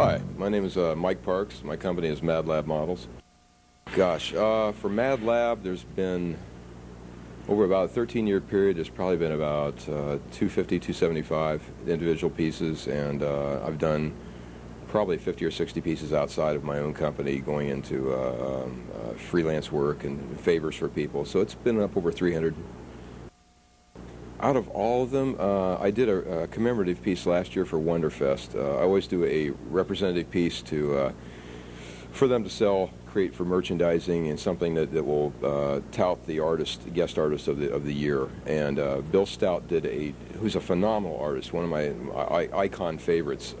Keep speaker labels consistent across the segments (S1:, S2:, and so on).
S1: Hi, my name is Mike Parks. My company is Madlab Models. Gosh, for Madlab, there's been, over about a 13-year period, there's probably been about 250, 275 individual pieces, and I've done probably 50 or 60 pieces outside of my own company going into freelance work and favors for people. So it's been up over 300. Out of all of them, I did a commemorative piece last year for Wonderfest. I always do a representative piece for them to sell, create for merchandising, and something that will tout the guest artist of the year. And Bill Stout who's a phenomenal artist, one of my icon favorites.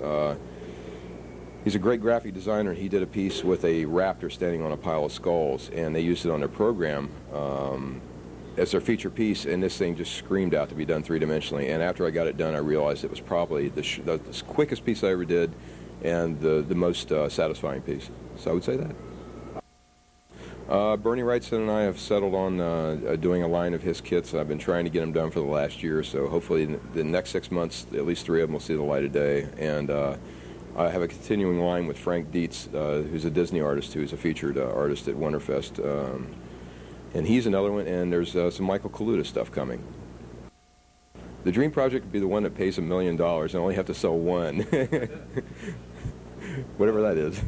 S1: He's a great graphic designer. He did a piece with a raptor standing on a pile of skulls, and they used it on their program as their feature piece, and this thing just screamed out to be done three-dimensionally. And after I got it done, I realized it was probably the quickest piece I ever did and the most satisfying piece. So I would say that. Bernie Wrightson and I have settled on doing a line of his kits. I've been trying to get them done for the last year, so hopefully in the next 6 months, at least 3 of them will see the light of day. And I have a continuing line with Frank Dietz, who's a Disney artist, who's a featured artist at Wonderfest. And he's another one, and there's some Michael Kaluta stuff coming. The dream project would be the one that pays $1 million and only have to sell one. Whatever that is.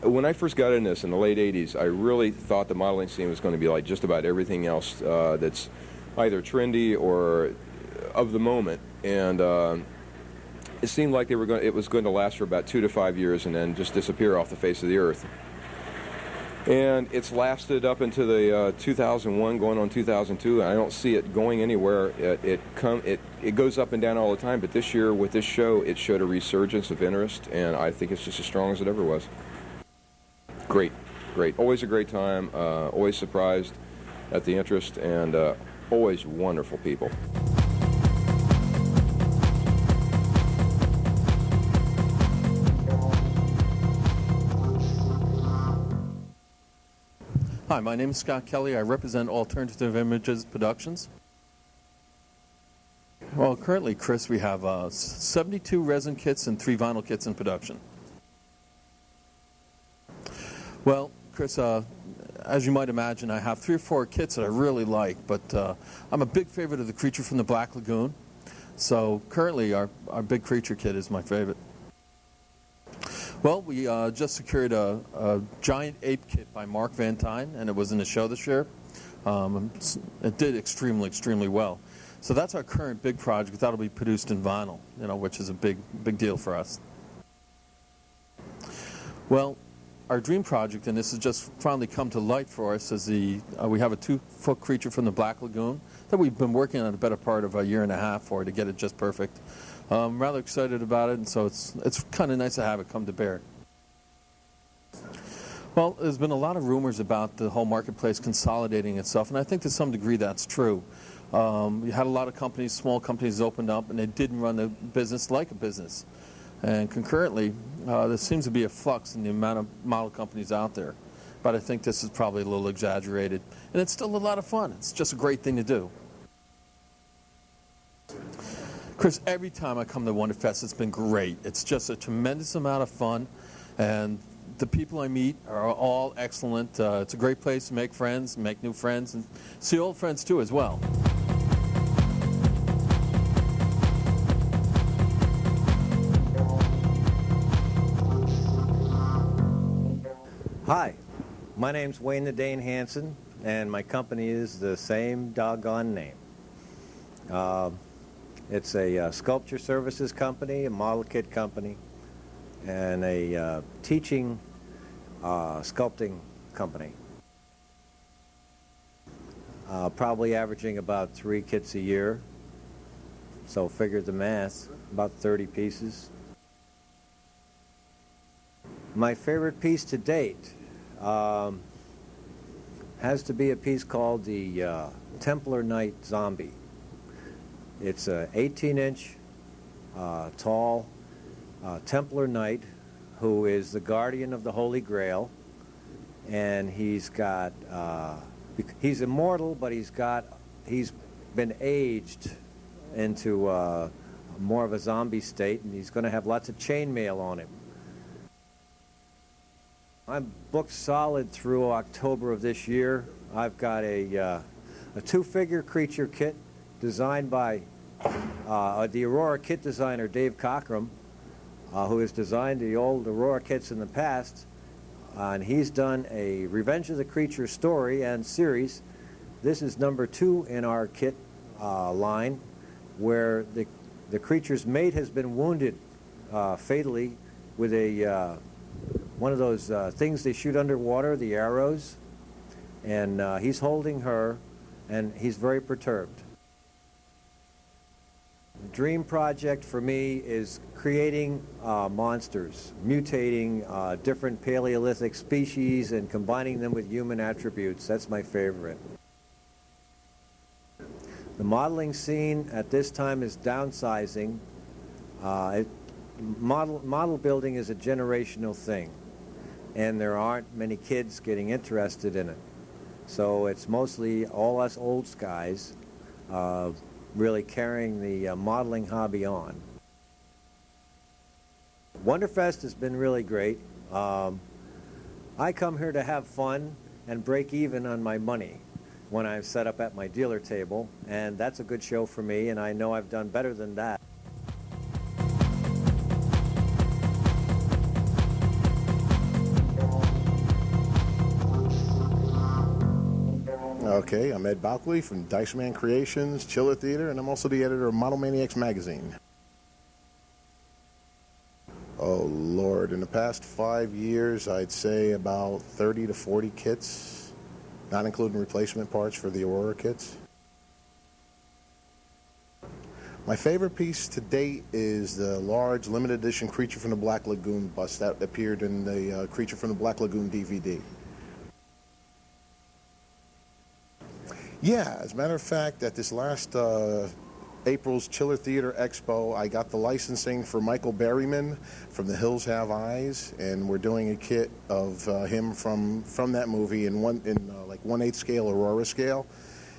S1: When I first got in this in the late 80s, I really thought the modeling scene was going to be like just about everything else that's either trendy or of the moment. And it seemed like it was going to last for about 2 to 5 years and then just disappear off the face of the earth. And it's lasted up into the 2001, going on 2002, and I don't see it going anywhere. It goes up and down all the time, but this year with this show, it showed a resurgence of interest, and I think it's just as strong as it ever was. Great, great. Always a great time, always surprised at the interest, and always wonderful people.
S2: Hi, my name is Scott Kelley. I represent Alternative Images Productions. Well, currently, Chris, we have 72 resin kits and 3 vinyl kits in production. Well, Chris, as you might imagine, I have 3 or 4 kits that I really like, but I'm a big favorite of the Creature from the Black Lagoon. So currently, our big Creature kit is my favorite. Well, we just secured a giant ape kit by Mark Van Tine, and it was in the show this year. It did extremely, extremely well. So that's our current big project. That'll be produced in vinyl, which is a big deal for us. Well, our dream project, and this has just finally come to light for us, is we have a 2-foot Creature from the Black Lagoon that we've been working on a better part of a year and a half for to get it just perfect. I'm rather excited about it, and so it's kind of nice to have it come to bear. Well, there's been a lot of rumors about the whole marketplace consolidating itself, and I think to some degree that's true. You had a lot of companies, small companies opened up, and they didn't run the business like a business. And concurrently, there seems to be a flux in the amount of model companies out there. But I think this is probably a little exaggerated. And it's still a lot of fun. It's just a great thing to do. Chris, every time I come to Wonderfest, it's been great. It's just a tremendous amount of fun, and the people I meet are all excellent. It's a great place to make friends, make new friends, and see old friends too as well.
S3: Hi, my name's Wayne the Dane Hansen, and my company is the same doggone name. It's a sculpture services company, a model kit company, and a teaching sculpting company. Probably averaging about 3 kits a year, so figure the math, about 30 pieces. My favorite piece to date has to be a piece called the Templar Knight Zombie. It's an 18-inch tall Templar Knight who is the guardian of the Holy Grail, and he's immortal, but he's been aged into more of a zombie state, and he's going to have lots of chainmail on him. I'm booked solid through October of this year. I've got a two-figure creature kit designed by the Aurora kit designer Dave Cockrum, who has designed the old Aurora kits in the past, and he's done a Revenge of the Creature story and series. This is number 2 in our kit line, where the creature's mate has been wounded fatally with a one of those things they shoot underwater, the arrows, and he's holding her, and he's very perturbed. The dream project for me is creating monsters, mutating different Paleolithic species and combining them with human attributes. That's my favorite. The modeling scene at this time is downsizing. Model building is a generational thing, and there aren't many kids getting interested in it. So it's mostly all us old guys really carrying the modeling hobby on. Wonderfest has been really great. I come here to have fun and break even on my money when I'm set up at my dealer table, and that's a good show for me, and I know I've done better than that.
S4: Okay, I'm Ed Bowkley from Diceman Creations, Chiller Theater, and I'm also the editor of Model Maniacs magazine. Oh Lord, in the past 5 years, I'd say about 30 to 40 kits, not including replacement parts for the Aurora kits. My favorite piece to date is the large limited edition Creature from the Black Lagoon bust that appeared in the Creature from the Black Lagoon DVD. Yeah, as a matter of fact, at this last April's Chiller Theater Expo, I got the licensing for Michael Berryman from The Hills Have Eyes, and we're doing a kit of him from that movie in like 1/8 scale Aurora scale,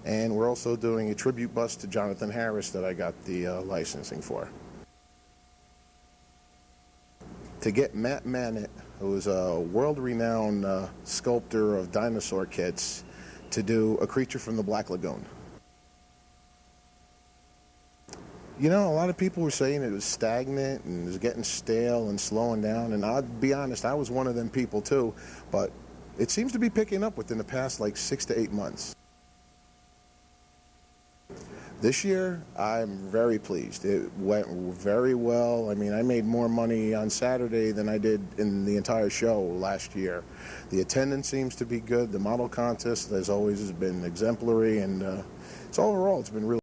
S4: and we're also doing a tribute bust to Jonathan Harris that I got the licensing for. To get Matt Mannett, who is a world-renowned sculptor of dinosaur kits, to do a Creature from the Black Lagoon. You know, a lot of people were saying it was stagnant and it was getting stale and slowing down, and I'll be honest, I was one of them people too, but it seems to be picking up within the past like 6 to 8 months. This year, I'm very pleased. It went very well. I mean, I made more money on Saturday than I did in the entire show last year. The attendance seems to be good. The model contest, as always, has been exemplary, and overall, it's been really